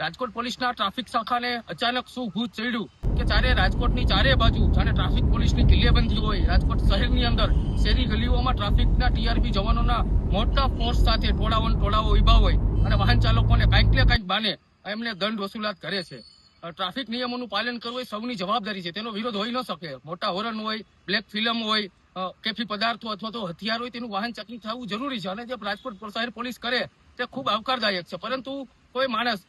રાજકોટ પોલીસના ટ્રાફિક શાખાને અચાનક શું ભૂત ચડ્યું કે રાજકોટની ચારે બાજુ જાણે ટ્રાફિક પોલીસની કિલ્લેબંધી હોય। રાજકોટ શહેરની અંદર શેરી ગલીઓમાં ટ્રાફિકના ટીઆરબી જવાનોના મોટા ફોર્સ સાથે ટોળાઓ ઉભા હોય અને વાહન ચાલકોને કંઈક ને કંઈક બાને એમને દંડ વસૂલાત કરે છે। ટ્રાફિક નિયમોનું પાલન કરવું એ સૌની જવાબદારી છે, તેનો વિરોધ હોઈ ન શકે। મોટા હોર્ન હોય, બ્લેક ફિલ્મ હોય, કેફી પદાર્થો અથવા તો હથિયાર હોય તેનું વાહન ચેકિંગ થવું જરૂરી છે અને જે રાજકોટ શહેર પોલીસ કરે તે ખૂબ આવકારદાયક છે। પરંતુ કોઈ માણસ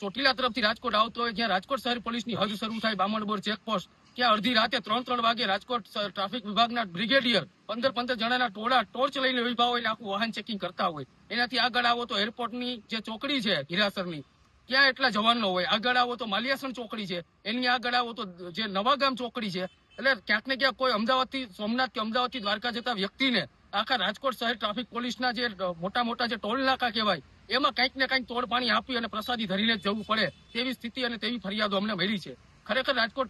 ચોટીલા તરફથી રાજકોટ આવતો હોય, જ્યાં રાજકોટ શહેર પોલીસની હદ શરૂ થાય બામણબોર ચેકપોસ્ટ, ત્યાં અડધી રાતે 3 વાગે રાજકોટ ટ્રાફિક વિભાગના બ્રિગેડિયર 15 જણાના ટોળા ટોર્ચ લઈને ઉભા હોય આખું વાહન ચેકિંગ કરતા હોય। એનાથી આગળ આવો તો એરપોર્ટની જે ચોકડી છે હીરાસરની, ત્યાં એટલા જવાનો હોય। આગળ આવો તો માલિયાસણ ચોકડી છે, એની આગળ આવો તો જે નવાગામ ચોકડી છે। એટલે ક્યાંક ને ક્યાંક કોઈ અમદાવાદથી સોમનાથ કે અમદાવાદથી દ્વારકા જતા વ્યક્તિને આખા રાજકોટ શહેર ટ્રાફિક પોલીસના જે મોટા જે ટોલ નાકા કહેવાય એમાં કંઈક ને કંઈક તોડ પાણી આપી અને પ્રસાદી ધરીને જવું પડે તેવી સ્થિતિ અને તેવી ફરિયાદો અમને મળી છે। ખરેખર રાજકોટ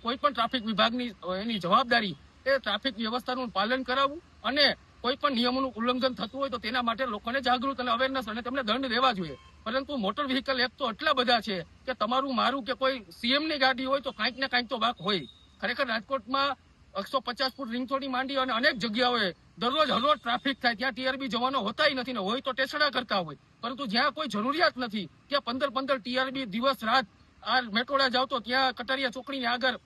કોઈ પણ ટ્રાફિક વિભાગની એની જવાબદારી એ ટ્રાફિક વ્યવસ્થાનું પાલન કરાવવું અને કોઈ પણ નિયમોનું ઉલ્લંઘન થતું હોય તો તેના માટે લોકોને જાગૃત અને અવેરનેસ અને તેમને દંડ દેવા જોઈએ। પરંતુ મોટર વ્હીકલ એક્ટ તો એટલા બધા છે કે તમારું મારું કે કોઈ સીએમની ગાડી હોય તો કંઈક ને કંઈક તો વાક હોય। ખરેખર રાજકોટમાં 150 ફૂટ રીંગથોડી માંડી અને અનેક જગ્યાઓએ દરરોજ હરોજ ટ્રાફિક થાય, ત્યાં ટીઆરબી જવાનો હોતા નથી ને હોય તો ટેસડા કરતા હોય। પરંતુ જ્યાં કોઈ જરૂરિયાત નથી ત્યાં 15 ટીઆરબી દિવસ રાત આ મેટોડા જાવ તો ત્યાં કટારિયા ચોકડીની આગળ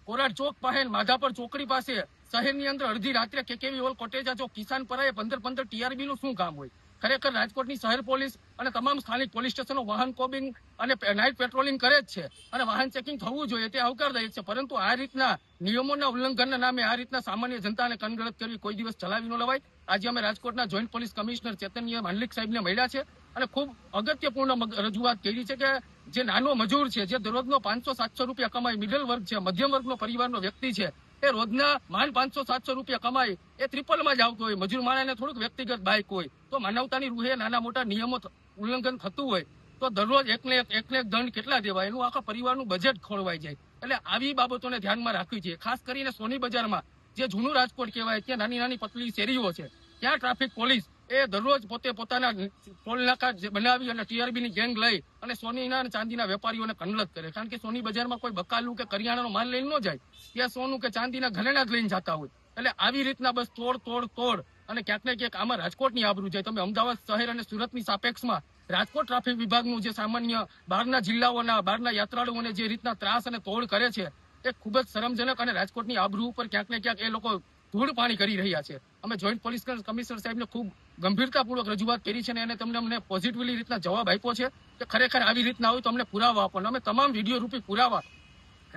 કોરાડ ચોક પાસે, માધાપર ચોકડી પાસે, શહેરની અંદર અડધી રાત્રે કેકેવી હોલ, કોટેજા ચોક, કિસાનપરાએ 15 ટીઆરબી નું શું કામ હોય? ખરેખર રાજકોટની શહેર પોલીસ અને તમામ સ્થાનિક પોલીસ સ્ટેશનો વાહન કોબિંગ અને નાઇટ પેટ્રોલિંગ કરે જ છે અને વાહન ચેકિંગ થવું જોઈએ તે આવકારદાયક છે। પરંતુ આ રીતના નિયમોના ઉલ્લંઘનના નામે આ રીતના સામાન્ય જનતાને કનગળત કરવી કોઈ દિવસ ચલાવી ન લેવાય। આજે અમે રાજકોટના જોઈન્ટ પોલીસ કમિશનર ચેતન્ય માંડલિક સાહેબને મળ્યા છે અને ખૂબ અગત્યપૂર્ણ રજૂઆત કરી છે કે જે નાનો મજૂર છે, જે દરરોજનો 500-700 રૂપિયા કમાય, મિડલ વર્ગ છે, મધ્યમ વર્ગનો પરિવારનો વ્યક્તિ છે, એ રોજના માંડ 500-700 રૂપિયા કમાય એ ટ્રિપલમાં જ આવતો હોય। મજૂર માણસને થોડુંક વ્યક્તિગત બાઇક હોય તો માનવતાની રૂહે નાના મોટા નિયમો ઉલ્લંઘન થતું હોય તો દરરોજ એકને એક દંડ કેટલા દેવાય, એનું આખા પરિવારનું બજેટ ખોરવાઈ જાય। એટલે આવી બાબતોને ધ્યાનમાં રાખવી જોઈએ। ખાસ કરીને સોની બજારમાં જે જૂનું રાજકોટ કહેવાય ત્યાં નાની પતલી શેરીઓ છે, ત્યાં ટ્રાફિક પોલીસ એ દરરોજ પોતાના ટોલ નાકા બનાવી અને ટીઆરબીની ગેંગ લઈ અને સોનીના અને ચાંદીના વેપારીઓને કનલત કરે। કારણ કે સોની બજારમાં કોઈ બકાલું કે કરિયાણાનો માલ લઈને ન જાય, ત્યાં સોનું કે ચાંદીના ઘરેણા જ લઈને જતા હોય। એટલે આવી રીતના બસ તોડ અને ક્યાંક ને ક્યાંક આમાં રાજકોટની આબરૂ જાય। તમે અમદાવાદ શહેર અને સુરતની સાપેક્ષમાં રાજકોટ ટ્રાફિક વિભાગનું જે સામાન્ય બહારના જિલ્લાઓના બહારના યાત્રાળુઓને જે રીતના ત્રાસ અને તોડ કરે છે એ ખૂબ જ શરમજનક અને રાજકોટની આબરૂ ઉપર ક્યાંક ને ક્યાંક એ લોકો ધૂળ પાણી કરી રહ્યા છે। અમે જોઈન્ટ પોલીસ કમિશનર સાહેબને ખૂબ ગંભીરતાપૂર્વક રજૂઆત કરી છે અને અમને પોઝિટિવલી રીતના જવાબ આપ્યો છે કે ખરેખર આવી રીતના હોય તો અમને પુરાવા આપો। અમે તમામ વિડીયો રૂપી પુરાવા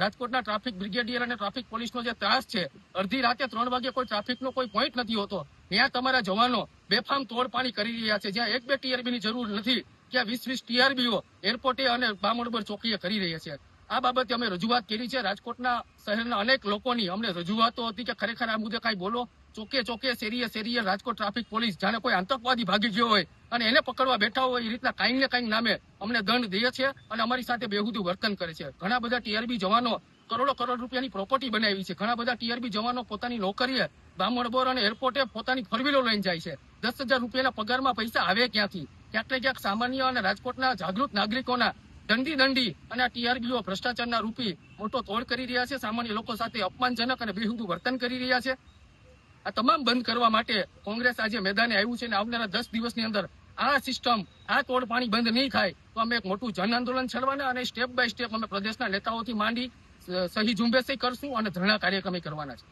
રાજકોટના ટ્રાફિક બ્રિગેડિયર અને ટ્રાફિક પોલીસનો જે ત્રાસ છે, અડધી રાતે 3 વાગે કોઈ ટ્રાફિકનો કોઈ પોઈન્ટ નથી હોતો, ત્યાં તમારા જવાનો બેફામ તોડ પાણી કરી રહ્યા છે। જ્યાં 1-2 ટીઆરબીની જરૂર નથી ત્યાં 20-20 ટીઆરબીઓ એરપોર્ટે અને બામણબોર ચોકીએ કરી રહ્યા છે। આ બાબતે અમે રજૂઆત કરી છે। રાજકોટના શહેરના અનેક લોકોની અમને રજૂઆતો હતી કે ખરેખર આ મુદ્દે કાંઈ બોલો। ચોકે શેરીએ રાજકોટ ટ્રાફિક પોલીસ જાણે કોઈ આતંકવાદી ભાગી ગયો હોય અને એને પકડવા બેઠા હોય એ રીતના કાંઈક ને કાંઈક નામે અમને દંડ દે છે અને અમારી સાથે બેહુદું વર્તન કરે છે। ઘણા બધા ટીઆરબી જવાનો કરોડો રૂપિયાની પ્રોપર્ટી બનાવી છે। ઘણા બધા ટીઆરબી જવાનો પોતાની નોકરીએ બામણબોર અને એરપોર્ટે પોતાની ફોરવ્હીલો લઈને જાય છે। 10,000 રૂપિયાના પગારમાં પૈસા આવે ક્યાંથી? ક્યાંક ને ક્યાંક સામાન્ય અને રાજકોટના જાગૃત નાગરિકોના દંડી અને આ ટીઆરબીઓ ભ્રષ્ટાચારના રૂપી મોટો તોડ કરી રહ્યા છે। સામાન્ય લોકો સાથે અપમાનજનક અને બેહુદું વર્તન કરી રહ્યા છે। આ તમામ બંધ કરવા માટે કોંગ્રેસ આજે મેદાને આવ્યું છે અને આવનારા 10 દિવસની અંદર આ સિસ્ટમ, આ તોડ પાણી બંધ નહીં થાય તો અમે એક મોટું જન આંદોલન છેડવાના અને સ્ટેપ બાય સ્ટેપ અમે પ્રદેશના નેતાઓથી માંડી સહી ઝુંબેશ કરશું અને ધરણા કાર્યક્રમ કરવાના છે।